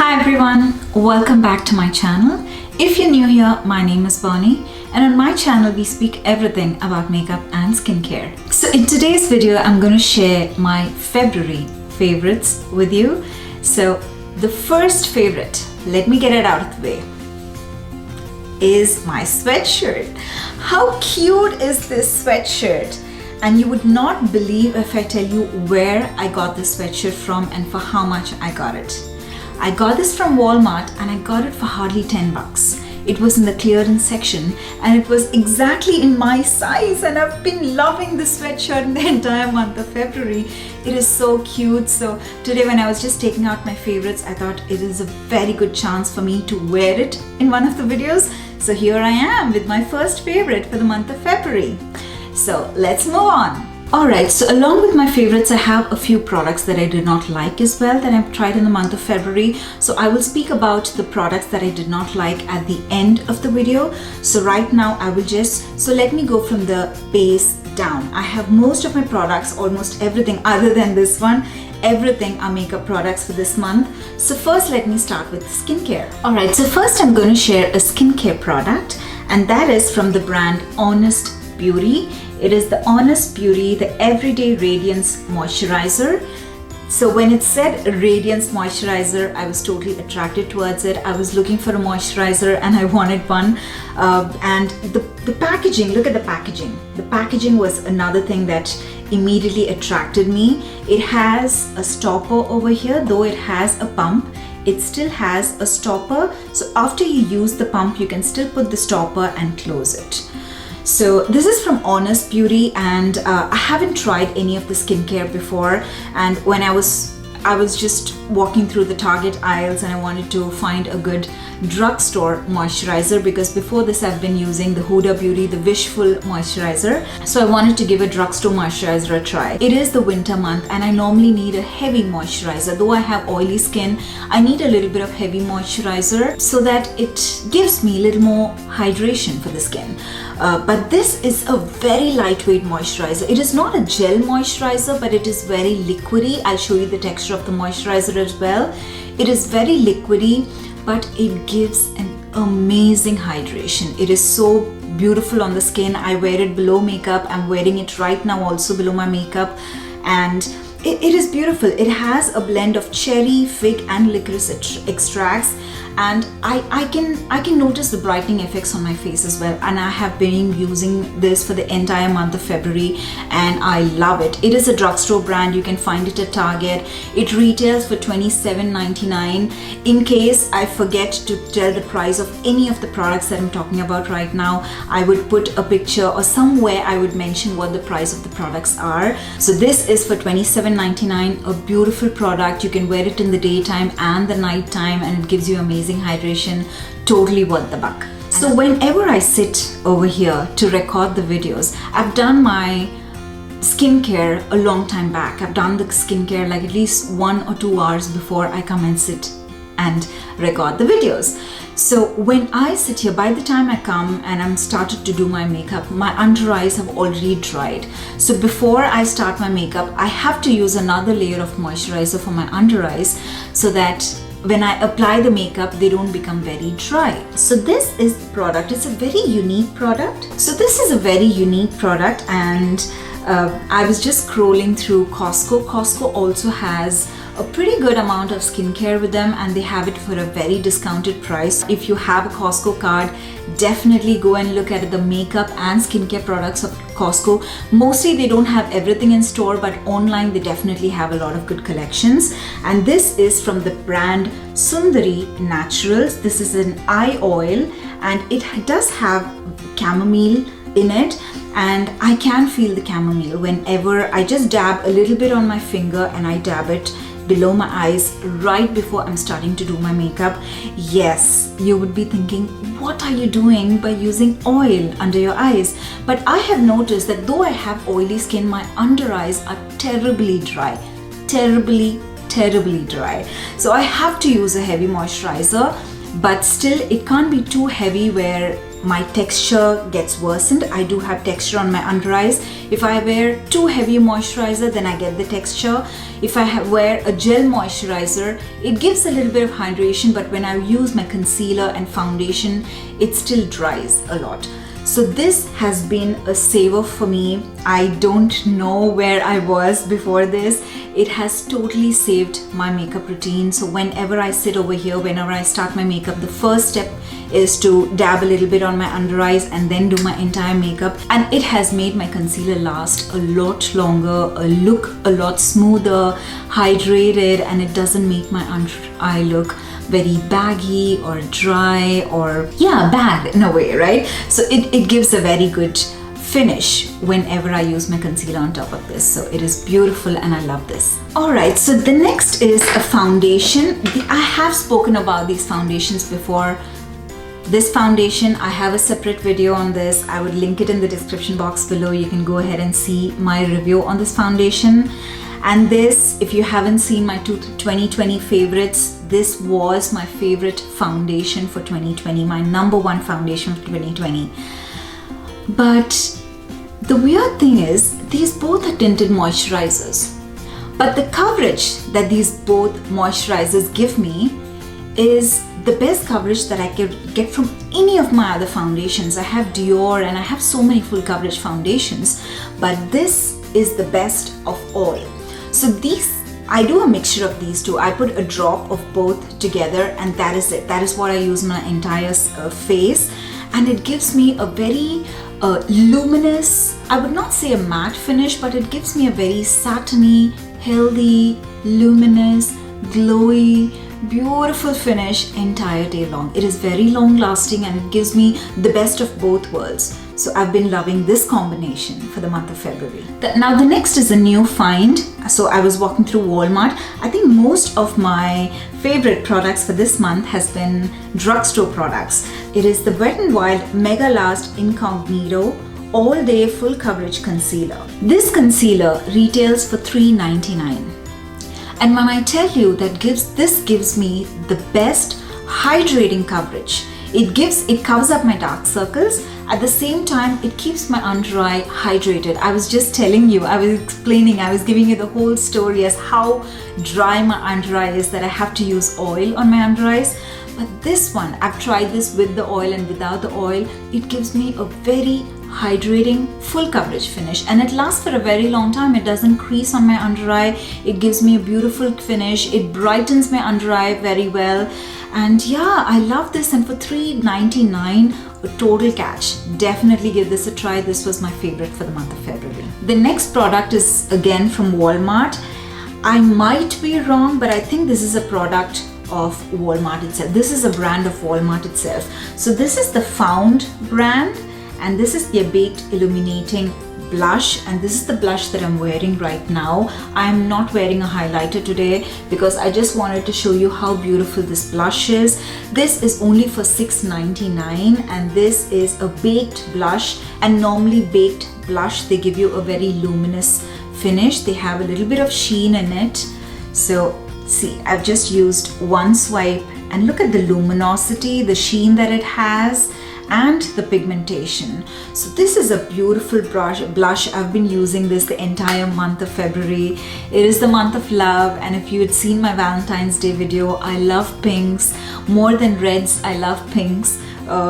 Hi everyone, welcome back to my channel. If you're new here, my name is Bonny and on my channel we speak everything about makeup and skincare. So in today's video, I'm going to share my February favorites with you. So the first favorite, let me get it out of the way, is my sweatshirt. How cute is this sweatshirt? And you would not believe if I tell you where I got this sweatshirt from and for how much I got it. I got this from Walmart and I got it for hardly 10 bucks. It was in the clearance section and it was exactly in my size, and I've been loving this sweatshirt in the entire month of February. It is so cute. So today when I was just taking out my favorites, I thought it is a very good chance for me to wear it in one of the videos. So here I am with my first favorite for the month of February. So let's move on. Alright, so along with my favorites, I have a few products that I did not like as well that I've tried in the month of February. So I will speak about the products that I did not like at the end of the video. So right now I will let me go from the base down. I have most of my products, almost everything other than this one. Everything are makeup products for this month. So first let me start with skincare. Alright, so first I'm going to share a skincare product, and that is from the brand Honest Beauty. It is the Honest Beauty, the Everyday Radiance Moisturizer. So when it said Radiance Moisturizer, I was totally attracted towards it. I was looking for a moisturizer and I wanted one. And the packaging, look at the packaging. The packaging was another thing that immediately attracted me. It has a stopper over here, though it has a pump. It still has a stopper. So after you use the pump, you can still put the stopper and close it. So this is from Honest Beauty, and I haven't tried any of the skincare before, and when I was just walking through the Target aisles and I wanted to find a good drugstore moisturizer, because before this I've been using the Huda Beauty, the Wishful moisturizer. So I wanted to give a drugstore moisturizer a try. It is the winter month and I normally need a heavy moisturizer. Though I have oily skin, I need a little bit of heavy moisturizer so that it gives me a little more hydration for the skin. But this is a very lightweight moisturizer. It is not a gel moisturizer, but it is very liquidy. I'll show you the texture of the moisturizer as well. It is very liquidy, but it gives an amazing hydration. It is so beautiful on the skin. I wear it below makeup. I'm wearing it right now also below my makeup, and it is beautiful. It has a blend of cherry, fig and licorice extracts, and I can notice the brightening effects on my face as well, and I have been using this for the entire month of February and I love it. It is a drugstore brand. You can find it at Target. It retails for $27.99. In case I forget to tell the price of any of the products that I'm talking about right now, I would put a picture or somewhere I would mention what the price of the products are. So this is for $27.99, a beautiful product. You can wear it in the daytime and the nighttime and it gives you amazing hydration. Totally worth the buck. So whenever I sit over here to record the videos, I've done my skincare a long time back. I've done the skincare like at least 1 or 2 hours before I come and sit and record the videos. So when I sit here, by the time I come and I'm started to do my makeup, my under eyes have already dried. So before I start my makeup, I have to use another layer of moisturizer for my under eyes so that when I apply the makeup, they don't become very dry. So this is the product. It's a very unique product. So this is a very unique product, and I was just scrolling through Costco. Costco also has a pretty good amount of skincare with them, and they have it for a very discounted price. If you have a Costco card, definitely go and look at the makeup and skincare products of Costco. Mostly they don't have everything in store, but online they definitely have a lot of good collections. And this is from the brand Sundari Naturals. This is an eye oil and it does have chamomile in it, and I can feel the chamomile whenever I just dab a little bit on my finger and I dab it below my eyes right before I'm starting to do my makeup. Yes, you would be thinking, what are you doing by using oil under your eyes? But I have noticed that though I have oily skin, my under eyes are terribly dry. Terribly dry. So I have to use a heavy moisturizer, but still it can't be too heavy where my texture gets worsened. I do have texture on my under eyes. If I wear too heavy moisturizer, then I get the texture. If I wear a gel moisturizer, it gives a little bit of hydration, but when I use my concealer and foundation, it still dries a lot. So this has been a saver for me. I don't know where I was before this. It has totally saved my makeup routine. So whenever I sit over here, whenever I start my makeup, the first step is to dab a little bit on my under eyes and then do my entire makeup. And it has made my concealer last a lot longer, look a lot smoother, hydrated, and it doesn't make my under eye look very baggy or dry or bad in a way, right? So it gives a very good finish whenever I use my concealer on top of this. So it is beautiful and I love this. Alright, so the next is a foundation. I have spoken about these foundations before. This foundation, I have a separate video on this. I would link it in the description box below. You can go ahead and see my review on this foundation. And this, if you haven't seen my 2020 favorites, this was my favorite foundation for 2020, my number one foundation for 2020. But the weird thing is, these both are tinted moisturizers. But the coverage that these both moisturizers give me is the best coverage that I could get from any of my other foundations. I have Dior and I have so many full coverage foundations, but this is the best of all. So these, I do a mixture of these two. I put a drop of both together and that is it. That is what I use my entire face, and it gives me a very luminous, I would not say a matte finish, but it gives me a very satiny, healthy, luminous, glowy, beautiful finish entire day long. It is very long lasting and it gives me the best of both worlds. So I've been loving this combination for the month of February. Now the next is a new find. So I was walking through Walmart. I think most of my favorite products for this month has been Drugstore products. It is the Wet n Wild Mega Last Incognito All Day Full Coverage Concealer. This concealer retails for $3.99. And when I tell you that this gives me the best hydrating coverage, it covers up my dark circles. At the same time, it keeps my under eye hydrated. I was just telling you, I was explaining, I was giving you the whole story as how dry my under eye is that I have to use oil on my under eyes. But this one, I've tried this with the oil and without the oil. It gives me a very hydrating full coverage finish and it lasts for a very long time. It doesn't crease on my under eye. It gives me a beautiful finish. It brightens my under eye very well. And yeah, I love this, and for $3.99, a total catch. Definitely give this a try. This was my favorite for the month of February. The next product is again from Walmart. I might be wrong, but I think this is a product of Walmart itself. This is a brand of Walmart itself. So this is the Found brand, and this is their Baked Illuminating blush, and this is the blush that I'm wearing right now. I'm not wearing a highlighter today because I just wanted to show you how beautiful this blush is. This is only for $6.99 and this is a baked blush, and normally baked blush, they give you a very luminous finish. They have a little bit of sheen in it. So see, I've just used one swipe and look at the luminosity, the sheen that it has, and the pigmentation. So this is a beautiful blush. I've been using this the entire month of February. It is the month of love, and if you had seen my Valentine's Day video, I love pinks more than reds. I love pinks.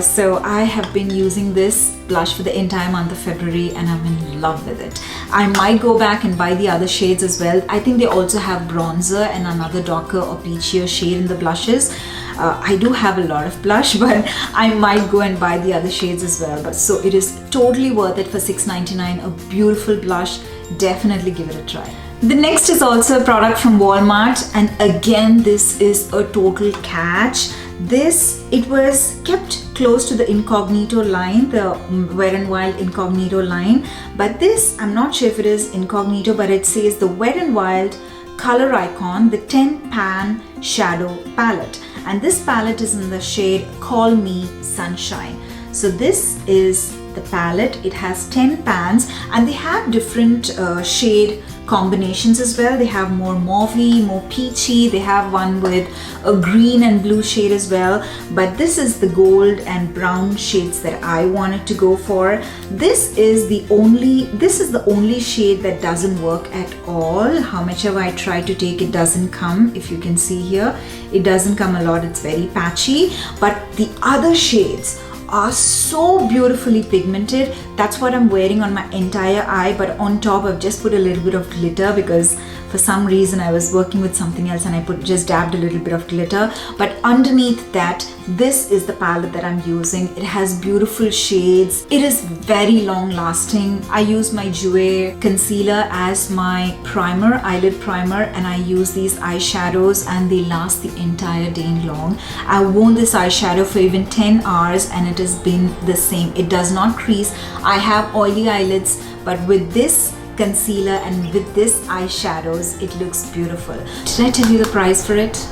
So I have been using this blush for the entire month of February and I'm in love with it. I might go back and buy the other shades as well. I think they also have bronzer and another darker or peachier shade in the blushes. I do have a lot of blush, but I might go and buy the other shades as well. But so it is totally worth it for $6.99. A beautiful blush. Definitely give it a try. The next is also a product from Walmart, and again this is a total catch. It was kept close to the Incognito line, the Wet n Wild Incognito line, but this, I'm not sure if it is Incognito, but it says the Wet n Wild Color Icon, the 10 Pan Shadow Palette, and this palette is in the shade Call Me Sunshine. So this is the palette. It has 10 pans and they have different shade combinations as well. They have more mauvey, more peachy. They have one with a green and blue shade as well. But this is the gold and brown shades that I wanted to go for. This is the only shade that doesn't work at all. How much ever I try to take, it doesn't come. If you can see here, it doesn't come a lot. It's very patchy. But the other shades are so beautifully pigmented. That's what I'm wearing on my entire eye, but on top I've just put a little bit of glitter because for some reason I was working with something else and I just dabbed a little bit of glitter. But underneath that, this is the palette that I'm using. It has beautiful shades. It is very long lasting. I use my Jouer concealer as my primer, eyelid primer, and I use these eyeshadows and they last the entire day long. I worn this eyeshadow for even 10 hours and it has been the same. It does not crease. I have oily eyelids, but with this concealer and with this eyeshadows, it looks beautiful. Did I tell you the price for it?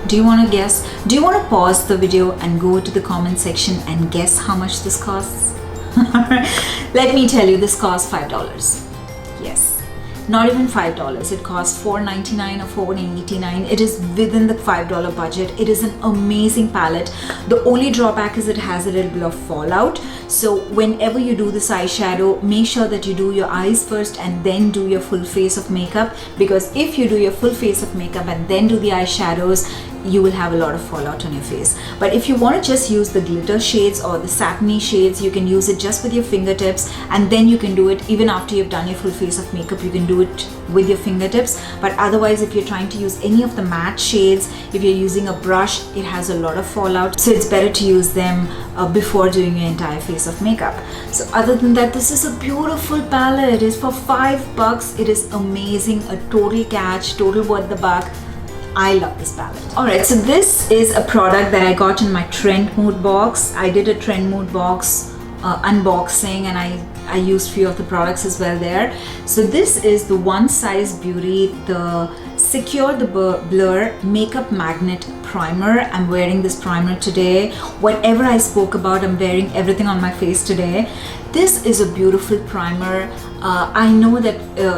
Do you want to guess? Do you want to pause the video and go to the comment section and guess how much this costs? Let me tell you, this costs $5. Yes, not even $5. It costs $4.99 or $4.89. It is within the $5 budget. It is an amazing palette. The only drawback is it has a little bit of fallout. So whenever you do this eyeshadow, make sure that you do your eyes first and then do your full face of makeup, because if you do your full face of makeup and then do the eyeshadows, you will have a lot of fallout on your face. But if you want to just use the glitter shades or the satiny shades, you can use it just with your fingertips, and then you can do it even after you've done your full face of makeup. You can do it with your fingertips. But otherwise, if you're trying to use any of the matte shades, if you're using a brush, it has a lot of fallout, so it's better to use them before doing your entire face of makeup. So other than that, this is a beautiful palette. It is for $5. It is amazing, a total catch, total worth the buck. I love this palette. Alright, so this is a product that I got in my Trend Mood box. I did a Trend Mood box unboxing and I used few of the products as well there. So this is the OneSize Beauty, the Secure the Blur Makeup Magnet Primer. I'm wearing this primer today. Whatever I spoke about, I'm wearing everything on my face today. This is a beautiful primer. I know that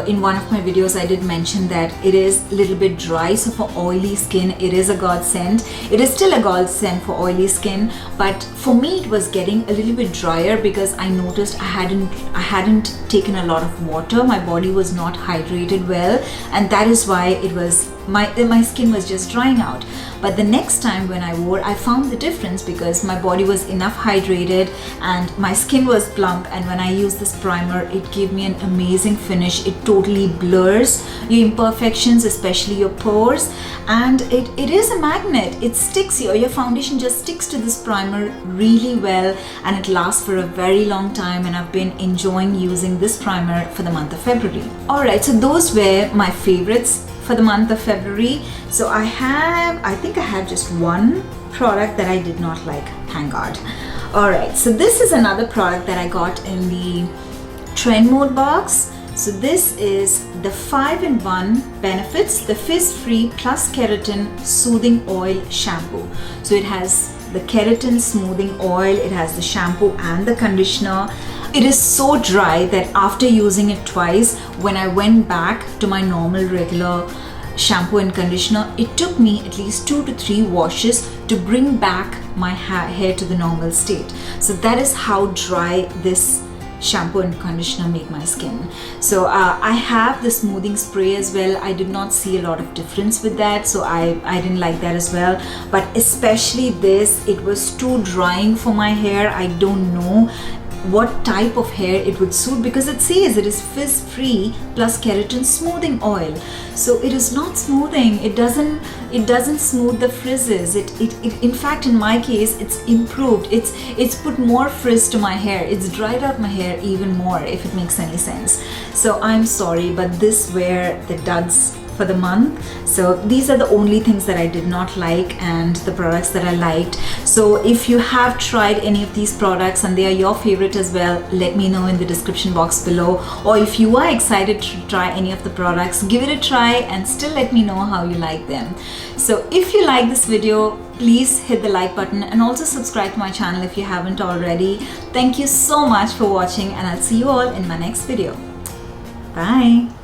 in one of my videos I did mention that it is a little bit dry, so for oily skin it is a godsend. It is still a godsend for oily skin, but for me it was getting a little bit drier because I noticed I hadn't taken a lot of water. My body was not hydrated well, and that is why it was my skin was just drying out. But the next time when I wore, I found the difference because my body was enough hydrated and my skin was plump, and when I used this primer, it gave me an amazing finish. It totally blurs your imperfections, especially your pores, and it is a magnet. It sticks, your foundation just sticks to this primer really well, and it lasts for a very long time, and I've been enjoying using this primer for the month of February. Alright, so those were my favorites for the month of February. So I think I have just one product that I did not like, thank God. Alright, so this is another product that I got in the Trend Mode box. So this is the 5-in-1 Benefits, the Fizz-Free Plus Keratin Soothing Oil Shampoo. So it has the keratin smoothing oil, it has the shampoo and the conditioner. It is so dry that after using it twice, when I went back to my normal regular shampoo and conditioner, it took me at least 2 to 3 washes to bring back my hair to the normal state. So that is how dry this shampoo and conditioner make my skin. So I have the smoothing spray as well. I did not see a lot of difference with that, so I didn't like that as well. But especially this, it was too drying for my hair. I don't know what type of hair it would suit because it says it is fizz free plus keratin smoothing oil. So it is not smoothing. It doesn't smooth the frizzes. It in fact, in my case, it's improved. It's put more frizz to my hair. It's dried out my hair even more, if it makes any sense. So I'm sorry, but this were the duds for the month. So these are the only things that I did not like and the products that I liked. So if you have tried any of these products and they are your favorite as well, let me know in the description box below. Or if you are excited to try any of the products, give it a try and still let me know how you like them. So if you like this video, please hit the like button and also subscribe to my channel if you haven't already. Thank you so much for watching, and I'll see you all in my next video. Bye.